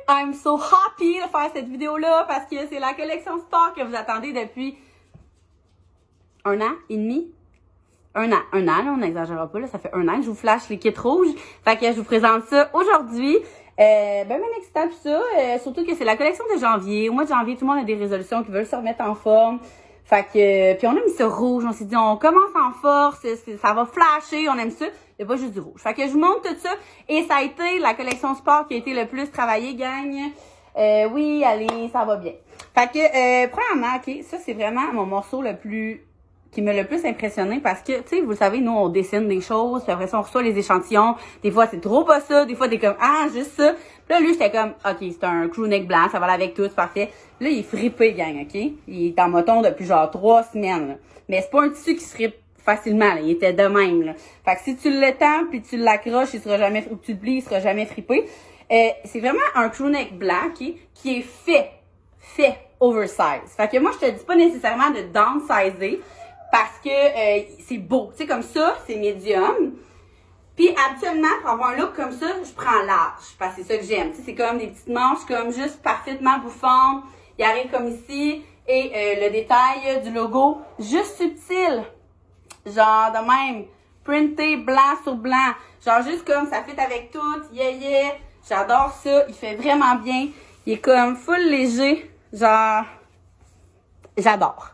I'm so happy de faire cette vidéo-là parce que c'est la collection sport que vous attendez depuis un an et demi. Un an, là, on n'exagérera pas, là, ça fait un an que je vous flash les kits rouges. Fait que je vous présente ça aujourd'hui. Ben excitant tout ça, surtout que c'est la collection de janvier. Au mois de janvier, tout le monde a des résolutions qui veulent se remettre en forme. Fait que, puis on a mis ça rouge, on s'est dit, on commence en force, ça va flasher, on aime ça. Il n'y a pas juste du rouge. Fait que je vous montre tout ça. Et ça a été la collection sport qui a été le plus travaillée, gang. Oui, allez, ça va bien. Fait que, premièrement, ok, ça c'est vraiment mon morceau qui m'a le plus impressionné parce que, tu sais, vous le savez, nous, on dessine des choses, puis après ça, on reçoit les échantillons. Des fois, c'est trop pas ça. Des fois, t'es comme, ah, juste ça. Puis là, lui, j'étais comme, ok, c'est un crew neck blanc, ça va aller avec tout, c'est parfait. Là, il est frippé, gang, ok? Il est en moton depuis genre 3 semaines, là. Mais c'est pas un tissu qui se frippe facilement, là. Il était de même, là. Fait que si tu l'étends, puis tu l'accroches, il sera jamais, ou tu le plies, il sera jamais frippé. C'est vraiment un crew neck blanc, ok? Qui est fait oversize. Fait que moi, je te dis pas nécessairement de downsizer, parce que c'est beau. Tu sais, comme ça, c'est médium. Puis habituellement, pour avoir un look comme ça, je prends large. Parce que c'est ça que j'aime. Tu sais, c'est comme des petites manches comme juste parfaitement bouffantes. Il arrive comme ici. Et le détail du logo, juste subtil. Genre de même. Printé blanc sur blanc. Genre juste comme ça fit avec tout. Yeah. J'adore ça. Il fait vraiment bien. Il est comme full léger. Genre, j'adore.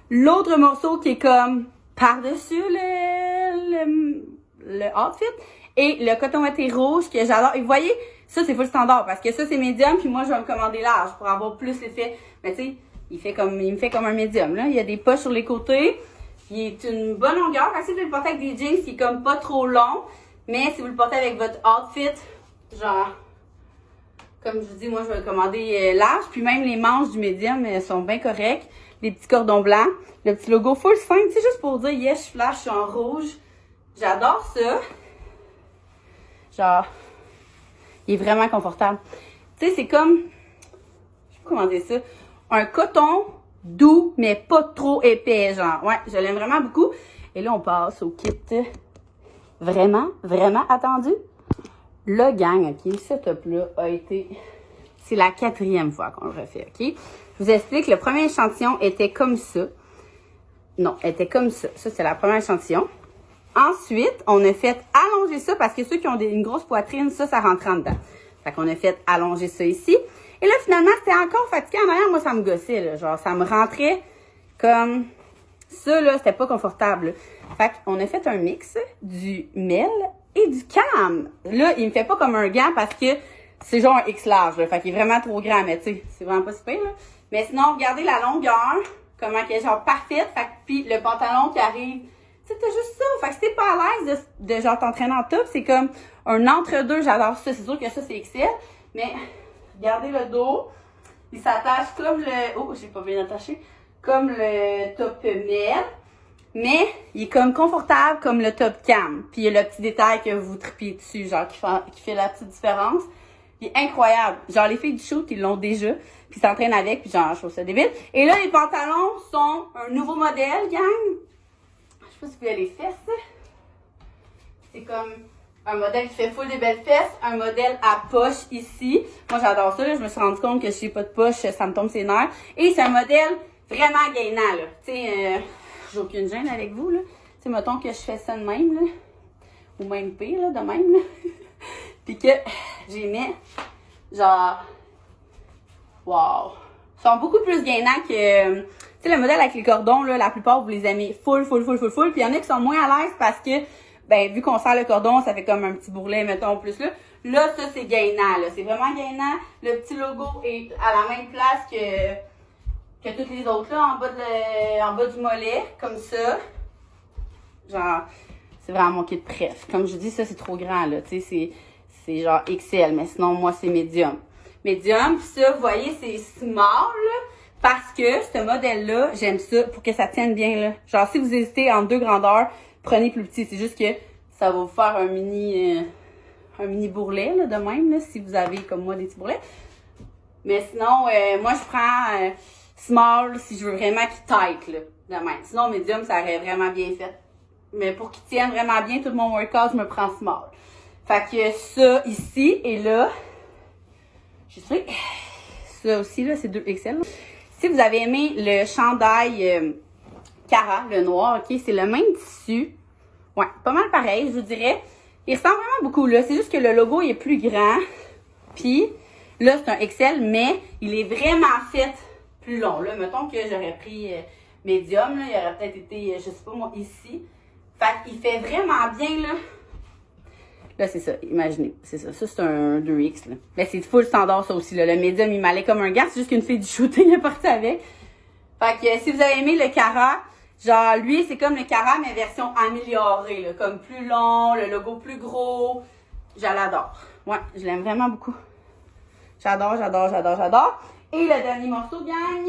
L'autre morceau qui est comme par-dessus le outfit et le coton ouaté rouge que j'adore. Et vous voyez, ça c'est full standard parce que ça c'est médium puis moi je vais me commander large pour avoir plus l'effet. Mais tu sais, il me fait comme un médium là. Il y a des poches sur les côtés. Il est une bonne longueur. Fait que si vous le portez avec des jeans, c'est comme pas trop long. Mais si vous le portez avec votre outfit, genre, comme je vous dis, moi je vais le commander large. Puis même les manches du médium sont bien correctes. Les petits cordons blancs, le petit logo full simple, c'est juste pour dire yes, je flash, je suis en rouge. J'adore ça. Genre, il est vraiment confortable. Tu sais, c'est comme, je sais pas comment dire ça, un coton doux, mais pas trop épais, genre. Ouais, je l'aime vraiment beaucoup. Et là, on passe au kit vraiment attendu. Le gang, ok, ce top-là a été, c'est la 4e fois qu'on le refait, ok? Je vous explique, le premier échantillon était comme ça. Non, était comme ça. Ça, c'est la première échantillon. Ensuite, on a fait allonger ça parce que ceux qui ont une grosse poitrine, ça rentre en dedans. Fait qu'on a fait allonger ça ici. Et là, finalement, c'était encore fatiguant. En arrière, moi, ça me gossait, là. Genre, ça me rentrait comme ça, là. C'était pas confortable. Fait qu'on a fait un mix du Mel et du Cam. Là, il me fait pas comme un gant parce que c'est genre un X large, là. Fait qu'il est vraiment trop grand, mais tu sais, c'est vraiment pas super, là. Mais sinon, regardez la longueur, comment qu'elle est genre parfaite. Fait que, puis le pantalon qui arrive, tu sais, t'as juste ça. Fait que si t'es pas à l'aise de genre t'entraîner en top, c'est comme un entre-deux. J'adore ça. C'est sûr que ça, c'est XL. Mais regardez le dos. Il s'attache comme le... Oh, j'ai pas bien attaché. Comme le top Mel. Mais il est comme confortable comme le top Cam. Puis il y a le petit détail que vous tripiez dessus, genre qui fait la petite différence. Il est incroyable. Genre, les filles du shoot, ils l'ont déjà. Puis ils s'entraînent avec, puis genre, je trouve ça débile. Et là, les pantalons sont un nouveau modèle, gang. Je sais pas si vous voyez les fesses. C'est comme un modèle qui fait full des belles fesses. Un modèle à poche ici. Moi, j'adore ça. Là. Je me suis rendu compte que si j'ai pas de poche, ça me tombe ses nerfs. Et c'est un modèle vraiment gainant, là. Tu sais, j'ai aucune gêne avec vous, là. Tu sais, mettons que je fais ça de même, là. Ou même pire, là, de même, là. Puis que j'ai mis, genre, wow. Ils sont beaucoup plus gainants que, tu sais, le modèle avec les cordons, là, la plupart, vous les aimez full. Puis il y en a qui sont moins à l'aise parce que, ben, vu qu'on serre le cordon, ça fait comme un petit bourrelet, mettons, plus là. Là, ça, c'est gainant, là. C'est vraiment gainant. Le petit logo est à la même place que toutes les autres, là, en bas du mollet, comme ça. Genre, c'est vraiment mon kit préf. Comme je dis, ça, c'est trop grand, là. Tu sais, c'est genre XL, mais sinon, moi, c'est médium. Médium, puis ça, vous voyez, c'est small, là, parce que ce modèle-là, j'aime ça pour que ça tienne bien, là. Genre, si vous hésitez entre deux grandeurs, prenez plus petit. C'est juste que ça va vous faire un mini bourrelet, là, de même, là, si vous avez, comme moi, des petits bourrelets. Mais sinon, moi, je prends small si je veux vraiment qu'il tight, là, de même. Sinon, médium, ça aurait vraiment bien fait. Mais pour qu'il tienne vraiment bien tout mon workout, je me prends small. Fait que ça, ici, et là, je Je sais. Ça aussi, là, c'est 2XL. Si vous avez aimé le chandail Cara, le noir, ok, c'est le même tissu. Ouais, pas mal pareil, je vous dirais. Il ressemble vraiment beaucoup, là. C'est juste que le logo il est plus grand. Puis, là, c'est un XL, mais il est vraiment fait plus long. Là, mettons que j'aurais pris médium, là, il aurait peut-être été, je sais pas moi, ici. Fait qu'il fait vraiment bien, là. Là, c'est ça, imaginez. C'est ça. Ça, c'est un 2X, là. Mais c'est full standard, ça aussi, là. Le médium, il m'allait comme un gars. C'est juste qu'une fille du shooting est partie avec. Fait que si vous avez aimé le Cara, genre, lui, c'est comme le Cara, mais version améliorée, là. Comme plus long, le logo plus gros. Je l'adore. Ouais, je l'aime vraiment beaucoup. J'adore, j'adore, j'adore, j'adore. Et le dernier morceau, gang.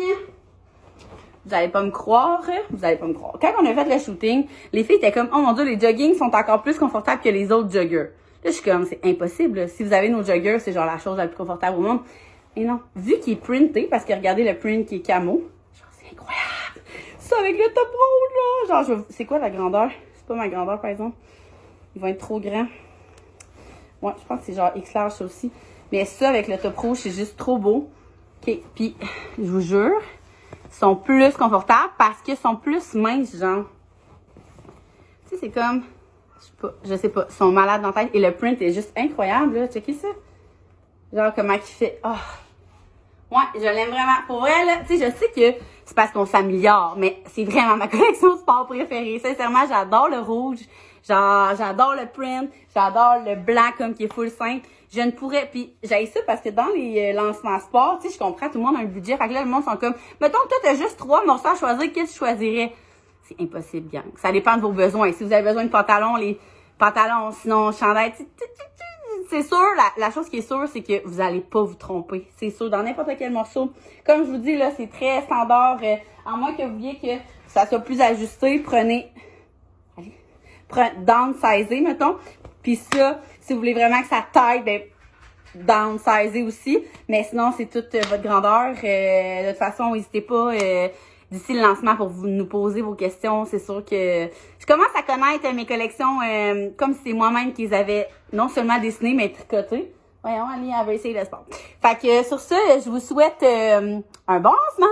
Vous allez pas me croire. Vous allez pas me croire. Quand on a fait le shooting, les filles étaient comme, oh mon dieu, les joggings sont encore plus confortables que les autres joggers. Là, je suis comme, c'est impossible. Là. Si vous avez nos joggers, c'est genre la chose la plus confortable au monde. Et non. Vu qu'il est printé, parce que regardez le print qui est camo. Genre, c'est incroyable. Ça avec le top rouge, là. Genre, c'est quoi la grandeur? C'est pas ma grandeur, par exemple. Ils vont être trop grands. Ouais, je pense que c'est genre X large, ça aussi. Mais ça, avec le top rouge, c'est juste trop beau. OK. Puis, je vous jure, ils sont plus confortables parce qu'ils sont plus minces, genre. Tu sais, c'est comme... Je sais pas. Ils sont malades dans la tête. Et le print est juste incroyable, là. Checkez ça. Genre, comment il fait. Oh. Ouais, je l'aime vraiment. Pour vrai, là, tu sais, je sais que c'est parce qu'on s'améliore, mais c'est vraiment ma collection sport préférée. Sincèrement, j'adore le rouge. Genre, j'adore le print. J'adore le blanc comme qui est full simple. Je ne pourrais... Puis, j'ai ça parce que dans les lancements sport, tu sais, je comprends, tout le monde a un budget. Fait que là, le monde sont comme, mettons que toi, t'as juste 3 morceaux à choisir, qu'est-ce que tu choisirais? C'est impossible, gang. Ça dépend de vos besoins. Si vous avez besoin de pantalons, les pantalons, sinon, chandail, c'est sûr, la chose qui est sûre, c'est que vous allez pas vous tromper. C'est sûr, dans n'importe quel morceau. Comme je vous dis, là, c'est très standard. À moins que vous vouliez que ça soit plus ajusté, prenez downsizez, mettons. Puis ça, si vous voulez vraiment que ça taille, ben, downsizez aussi. Mais sinon, c'est toute votre grandeur. De toute façon, n'hésitez pas d'ici le lancement pour nous poser vos questions. C'est sûr que je commence à connaître mes collections comme si c'est moi-même qui les avais non seulement dessinées, mais tricotées. Voyons, allez, elle va essayer le sport. Fait que sur ce, je vous souhaite un bon lancement!